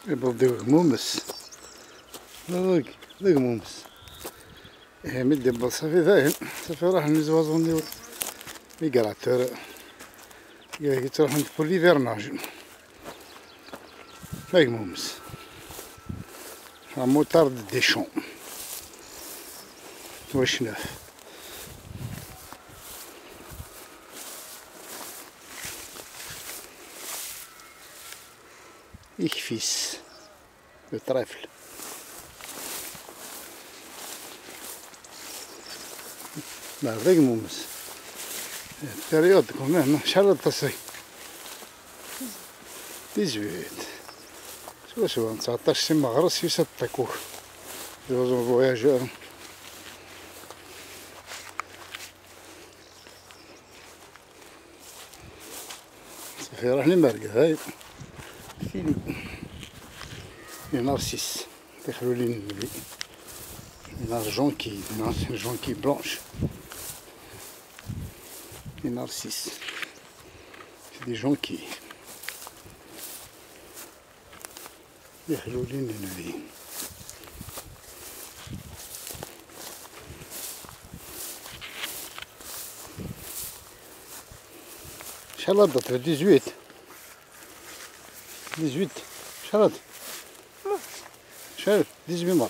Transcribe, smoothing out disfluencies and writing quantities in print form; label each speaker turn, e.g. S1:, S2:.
S1: يبغى مومس ذاك مومس مدي صافي ذاهب صافي راح نزوازون ديال يقرا ترى تروح عند بولي فيرناج ذاك مومس موطارد ديشون واش ناف يكفيس الطريفل لا ذاك مومس البريود كمان شحال التصريح 18 شو 19 سي مغرس يصدقوه يوزو فواياجور صافي راح نمرقة هاي فيلي نارسيس دخلوا لي النبي جونكي بلانش نارسيس دي جونكي يخلوا لي النبي شحال هضت 18 شحال هضت شحال 18 مرة